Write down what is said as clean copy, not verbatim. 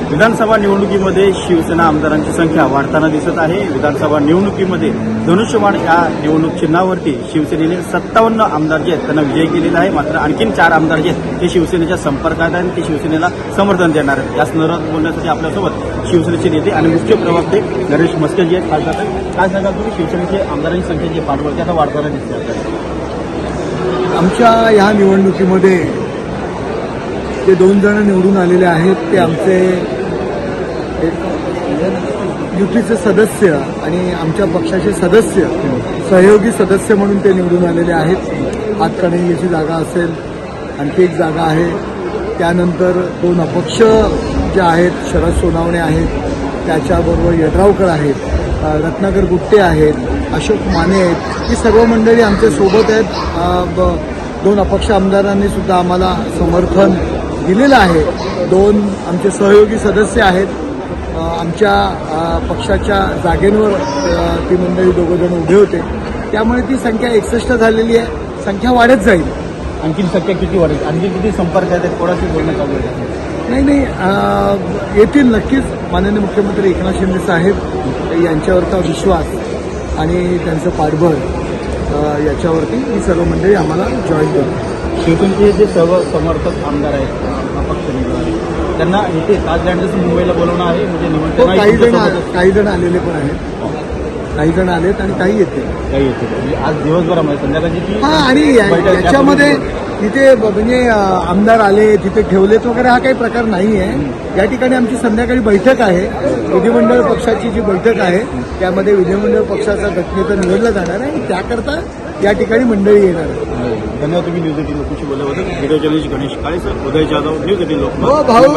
विधानसभा निवडणुकीमध्ये शिवसेना आमदारांची संख्या वाढताना दिसत आहे। विधानसभा निवडणुकीमध्ये धनुष्यबाण या निवडणूक चिन्हावरती शिवसेनेने 57 आमदार जे आहेत त्यांना विजयी केलेला आहे। मात्र आणखीन 4 आमदार जे आहेत ते शिवसेनेच्या संपर्कात आहेत, ते शिवसेनेला समर्थन देणार आहेत। या संदर्भात बोलण्यासाठी आपल्यासोबत शिवसेनेचे नेते आणि मुख्य प्रवक्ते गणेश मस्के जे आहेत खासदार आहेत। काय सांगाल तुम्ही, शिवसेनेचे आमदारांची संख्या जी पाठवते आता वाढताना दिसते आपल्याला? आमच्या ह्या निवडणुकीमध्ये जे 2 जण निवडून आलेले आहेत ते आमचे युतीचे सदस्य आणि आमच्या पक्षाचे सदस्य, सहयोगी सदस्य म्हणून ते निवडून आलेले आहेत। हातकणंगलेची जागा असेल, आणखी एक जागा आहे, त्यानंतर 2 अपक्ष जे आहेत, शरद सोनावणे आहेत, त्याच्याबरोबर यड्रावकर आहेत, रत्नाकर गुट्टे आहेत, अशोक माने आहेत, ही सर्व मंडळी आमच्या सोबत आहेत। 2 अपक्ष आमदारांनी सुद्धा आम्हाला समर्थन दिलेलं आहे। 2 आमचे सहयोगी सदस्य आहेत, आमच्या पक्षाच्या जागेंवर ती मंडळी 2 जण उभे होते, त्यामुळे ती संख्या 61 झालेली आहे। संख्या वाढत जाईल। आणखीन संख्या किती वाढेल? आणखी किती संपर्क आहेत? कोणाशी बोलणं चालू आहे? नाही, येतील नक्कीच। माननीय मुख्यमंत्री एकनाथ शिंदे साहेब यांच्यावरचा विश्वास आणि त्यांचं पाठबळ याच्यावरती ही सर्व मंडळी आम्हाला जॉईन करतात। शिवसेनेचे जे सर्व समर्थक आमदार आहेत, अपक्ष उमेदवार, त्यांना इथे ताज गँडर्स मुंबईला बोलवणं आहे, म्हणजे निवडणूक काही जण आलेले पण आहेत, काही जण आलेत आणि काही येते म्हणजे आज दिवसभरामध्ये संध्याकाळची आणि याच्यामध्ये तिथे म्हणजे आमदार आले, तिथे ठेवलेत वगैरे हा काही प्रकार नाही आहे। या ठिकाणी आमची संध्याकाळी बैठक आहे, विधिमंडळ पक्षाची जी बैठक आहे त्यामध्ये विधिमंडळ पक्षाचा गटनेता निवडला जाणार आहे, त्याकरता या ठिकाणी मंडळी येणार आहे। धन्यवाद तुम्ही न्यूज 18 लोकांशी बोलल्याबद्दल। व्हिडिओ जर्नलिस्ट गणेश काळे सर, उदय जाधव, न्यूज 18 लोक। भाऊ